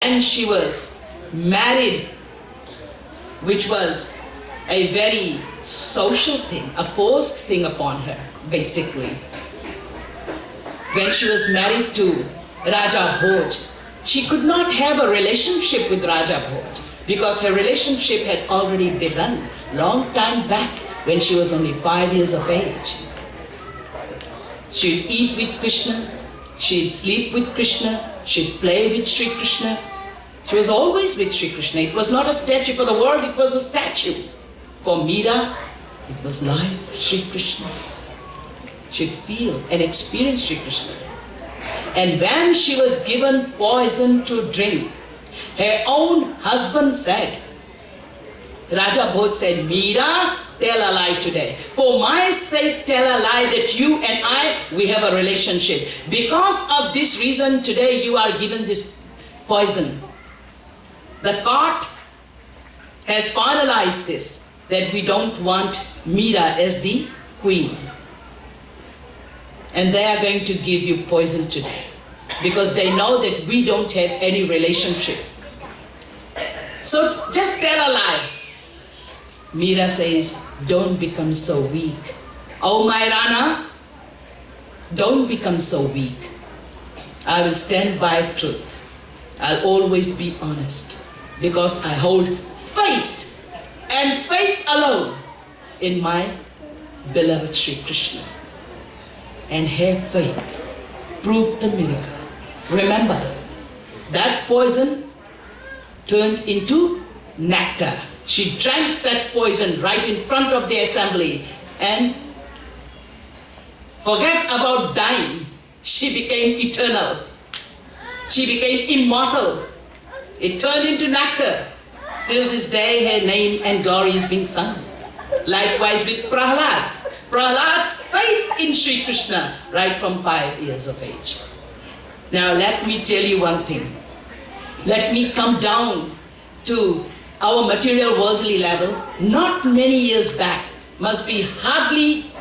And she was married, which was a very social thing, a forced thing upon her, basically. When she was married to Raja Bhoj, she could not have a relationship with Raja Bhoj because her relationship had already begun long time back when she was only 5 years of age. She'd eat with Krishna, she'd sleep with Krishna, she'd play with Sri Krishna. She was always with Sri Krishna. It was not a statue for the world, it was a statue. For Meera, it was live Sri Krishna. She'd feel and experience Sri Krishna. And when she was given poison to drink, her own husband said, Raja Bhoj said, Meera, tell a lie today. For my sake, tell a lie that you and I, we have a relationship. Because of this reason, today you are given this poison. The court has finalized this, that we don't want Meera as the queen. And they are going to give you poison today. Because they know that we don't have any relationship. So just tell a lie. Meera says, don't become so weak. Oh my Rana, don't become so weak. I will stand by truth. I'll always be honest. Because I hold faith and faith alone in my beloved Sri Krishna. And have faith. Prove the miracle. Remember, that poison turned into nectar. She drank that poison right in front of the assembly and forget about dying. She became eternal. She became immortal. It turned into nectar. Till this day, her name and glory is being sung. Likewise with Prahlad. Prahlad's faith in Sri Krishna right from 5 years of age. Now let me tell you one thing. Let me come down to our material worldly level. Not many years back, must be hardly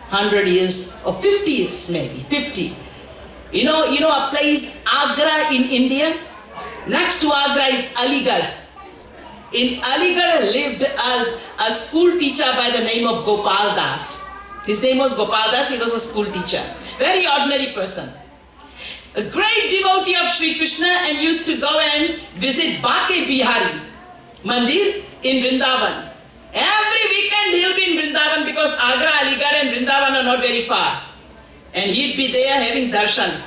100 years or 50 years maybe, 50. You know a place, Agra in India? Next to Agra is Aligarh. In Aligarh lived as a school teacher by the name of Gopal Das. His name was Gopal Das, he was a school teacher. Very ordinary person. A great devotee of Sri Krishna and used to go and visit Bake Bihari Mandir in Vrindavan. Every weekend he'll be in Vrindavan because Agra, Aligarh and Vrindavan are not very far. And he'd be there having darshan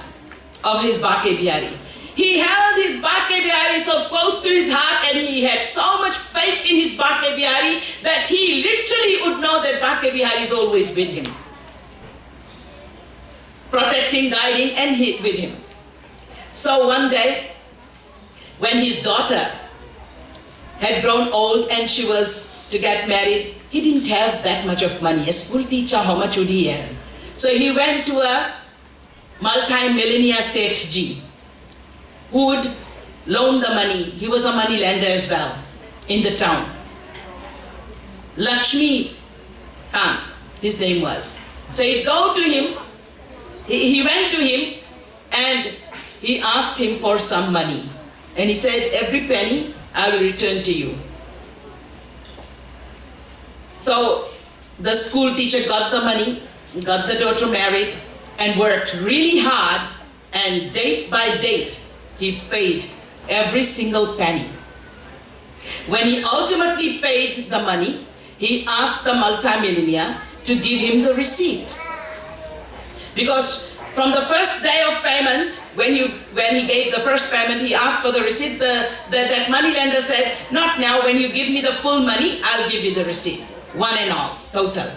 of his Bake Bihari. He held his Bake Bihari so close to his heart and he had so much faith in his Bake Bihari that he literally would know that Bake Bihari is always with him. Protecting, guiding and with him. So one day, when his daughter had grown old and she was to get married, he didn't have that much of money. A school teacher, how much would he earn? So he went to a multi-millionaire Sethji who would loan the money. He was a money lender as well in the town. Lakshmi Kant, his name was. So he'd go to him, he went to him and he asked him for some money. And he said, every penny I will return to you. So the school teacher got the money, got the daughter married and worked really hard, and date by date he paid every single penny. When he ultimately paid the money, he asked the multimillionaire to give him the receipt. Because from the first day of payment, when he gave the first payment, he asked for the receipt. That money lender said, not now, when you give me the full money, I'll give you the receipt. One and all, total.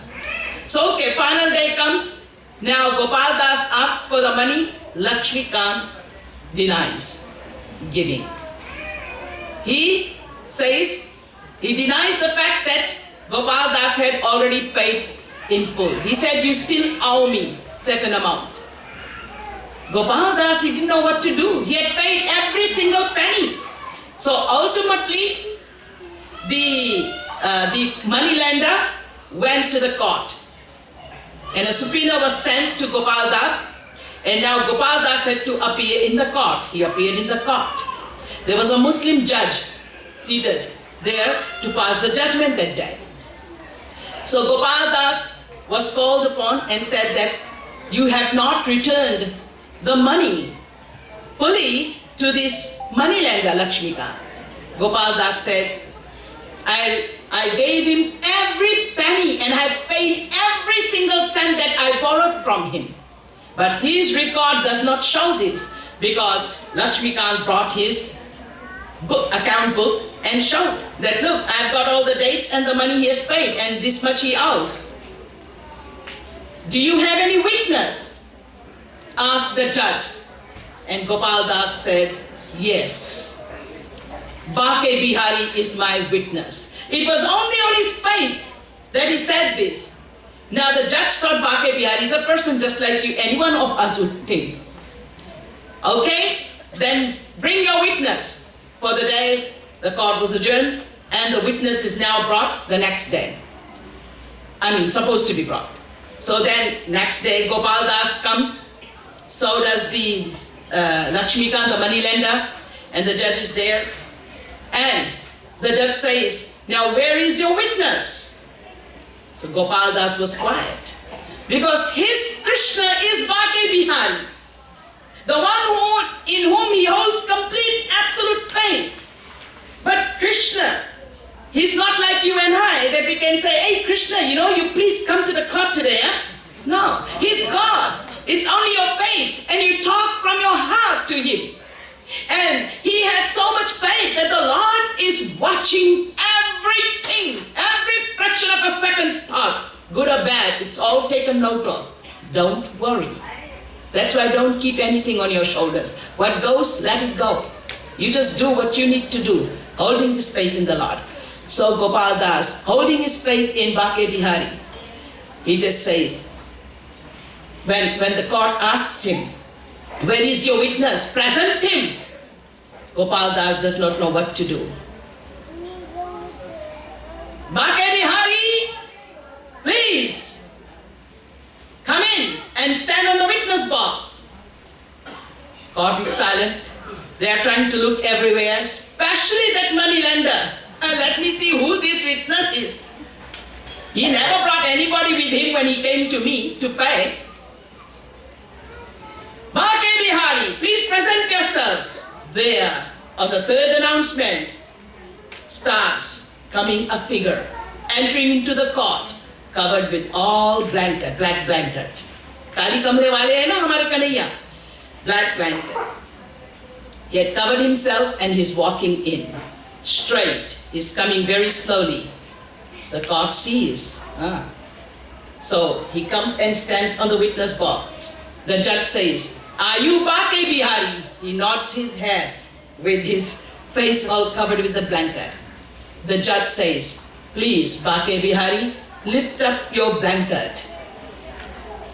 So okay, final day comes. Now Gopal Das asks for the money. Lakshmi Kant denies giving. He says, he denies the fact that Gopal Das had already paid in full. He said, you still owe me certain amount. Gopal Das, he didn't know what to do. He had paid every single penny. So ultimately, the money lender went to the court. And a subpoena was sent to Gopal Das. And now Gopal Das had to appear in the court. He appeared in the court. There was a Muslim judge seated there to pass the judgment that day. So Gopal Das was called upon and said that you have not returned the money fully to this moneylender Lakshmikant. Gopal Das said, I gave him every penny and I paid every single cent that I borrowed from him. But his record does not show this, because Lakshmikant brought his account book and showed that, look, I've got all the dates and the money he has paid and this much he owes. Do you have any witness? Asked the judge. And Gopal Das said, yes. Bake Bihari is my witness. It was only on his faith that he said this. Now the judge thought Bake Bihari is a person just like you, any one of us would think. Okay, then bring your witness. For the day, the court was adjourned and the witness is now brought the next day. Supposed to be brought. So then next day Gopal Das comes, so does the Lakshmikant, the moneylender, and the judge is there. And the judge says, now where is your witness? So Gopal Das was quiet, because his Krishna is Bake Bihari, the one in whom he holds complete, absolute faith. But Krishna, he's not like you and I, that we can say, hey Krishna, you please come to the court today. Huh? No, he's God. It's only your faith, and you talk from your heart to him. And he had so much faith that the Lord is watching everything, every fraction of a second's thought, good or bad, it's all taken note of. Don't worry. That's why don't keep anything on your shoulders. What goes, let it go. You just do what you need to do, holding this faith in the Lord. So Gopal Das, holding his faith in Bake Bihari, he just says, when the court asks him, where is your witness? Present him. Gopal Das does not know what to do. Bake Bihari, please come in and stand on the witness box. Court is silent. They are trying to look everywhere, especially that moneylender. Let me see who this witness is. He never brought anybody with him when he came to me to pay. Bake Bihari, please present yourself. There, on the third announcement, starts coming a figure, entering into the court, covered with all black blanket. Kali kamre wale hai na hamare kanaiya. Black blanket. He had covered himself and he's walking in. Straight. He's coming very slowly. The court sees. So he comes and stands on the witness box. The judge says, are you Bake Bihari? He nods his head with his face all covered with the blanket. The judge says, please, Bake Bihari, lift up your blanket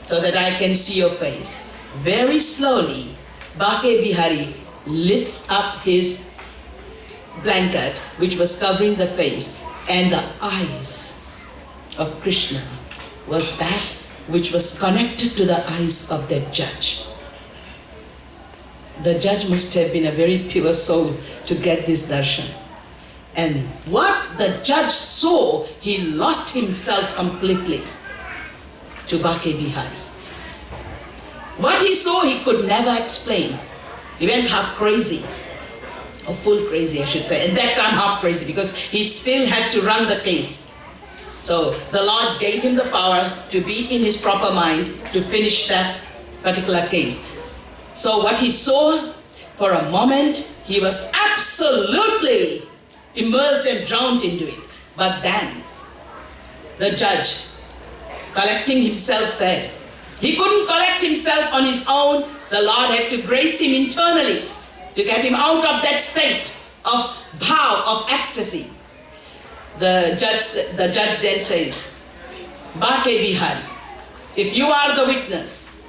so that I can see your face. Very slowly, Bake Bihari lifts up his blanket, which was covering the face, and the eyes of Krishna was that which was connected to the eyes of that judge. The judge must have been a very pure soul to get this darshan. And what the judge saw, he lost himself completely to Bake Bihari. What he saw, he could never explain. He went half crazy, or full crazy, I should say. At that time, half crazy, because he still had to run the case. So the Lord gave him the power to be in his proper mind to finish that particular case. So what he saw, for a moment, he was absolutely immersed and drowned into it. But then, the judge, collecting himself, said, he couldn't collect himself on his own. The Lord had to grace him internally to get him out of that state of bhav, of ecstasy. The judge then says, Bake Bihari, if you are the witness,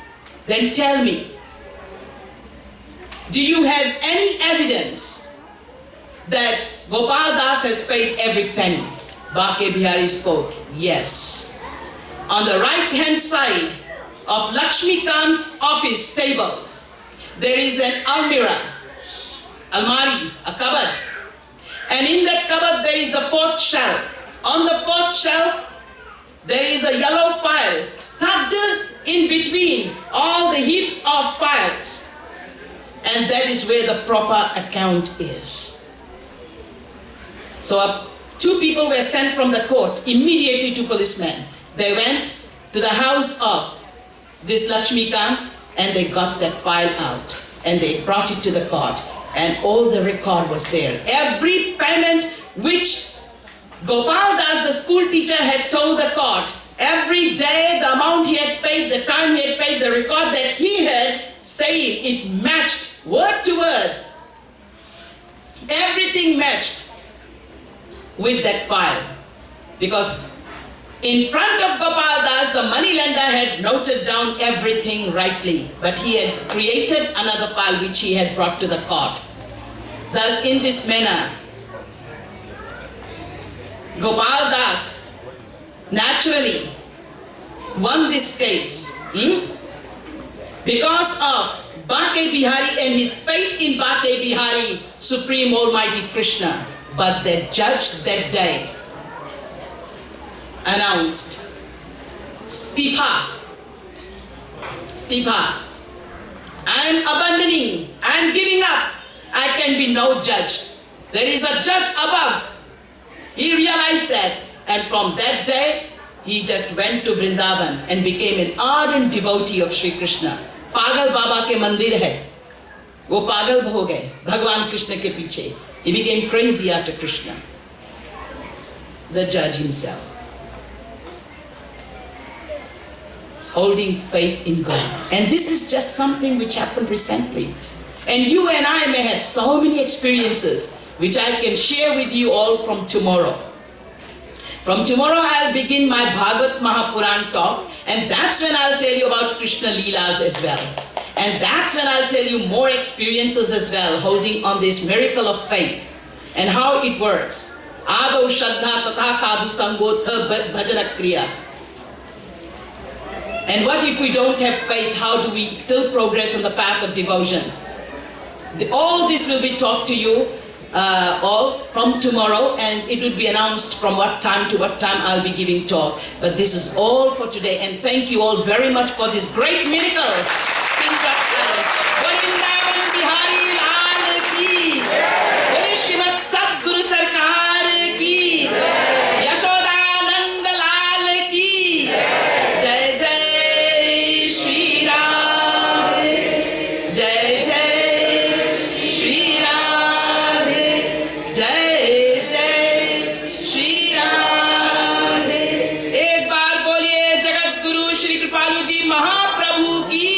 then tell me, do you have any evidence that Gopal Das has paid every penny? Bake Bihari spoke, yes. On the right-hand side of Lakshmikant's office table, there is an almirah almari, a cupboard. And in that cupboard there is the fourth shelf. On the fourth shelf there is a yellow file tucked in between all the heaps of files. And that is where the proper account is. So two people were sent from the court immediately to policemen. They went to the house of this Lakshmikant and they got that file out and they brought it to the court and all the record was there. Every payment which Gopal Das, the school teacher, had told the court, every day the amount he had paid, the time he had paid, the record that he had, saying it matched word to word. Everything matched with that file. Because in front of Gopal Das, the moneylender had noted down everything rightly, but he had created another file which he had brought to the court. Thus, in this manner, Gopal Das naturally won this case because of Bake Bihari and his faith in Bake Bihari, Supreme Almighty Krishna. But the judge that day announced, Stipa, I am abandoning, I am giving up, I can be no judge. There is a judge above. He realized that, and from that day, he just went to Vrindavan and became an ardent devotee of Sri Krishna. Pagal Baba ke mandir hai. वो पागल हो गए भगवान कृष्ण के पीछे. He became crazy after Krishna. The judge himself, holding faith in God. And this is just something which happened recently. And you and I may have so many experiences which I can share with you all from tomorrow. From tomorrow I'll begin my Bhagavad Mahapuran talk, and that's when I'll tell you about Krishna Leelas as well. And that's when I'll tell you more experiences as well, holding on this miracle of faith and how it works. Ado Shraddha Tatha Sadhu Sangotha Bhajana Kriya. And what if we don't have faith? How do we still progress on the path of devotion? All this will be taught to you all from tomorrow, and it will be announced from what time to what time I'll be giving talk. But this is all for today, and thank you all very much for this great miracle. Vrindavan Bihari Lal ki, Bole Shrimad Sadguru Sarkar ki, Yashodanand Lal ki, Jai Jai Shri Radhe, Jai Jai Shri Radhe, Jai Jai Shri Radhe. एक बार बोलिए जगत गुरु श्री कृपालु जी महाप्रभु की,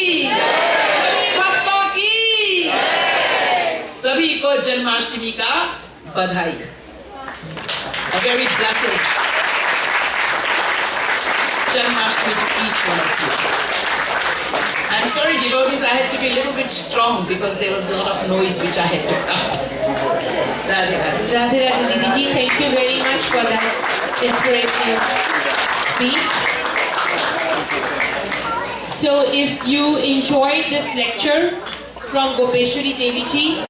सभी को जन्माष्टमी का बधाई. A very blessed Janmashtami to each one of you. I'm sorry, devotees, I had to be a little bit strong because there was a lot of noise which I had to cut. Radhe Radhe. Radhe Radhe Didi ji, thank you very much for that inspirational speech. So if you enjoyed this lecture from Gopeshwari Devi ji,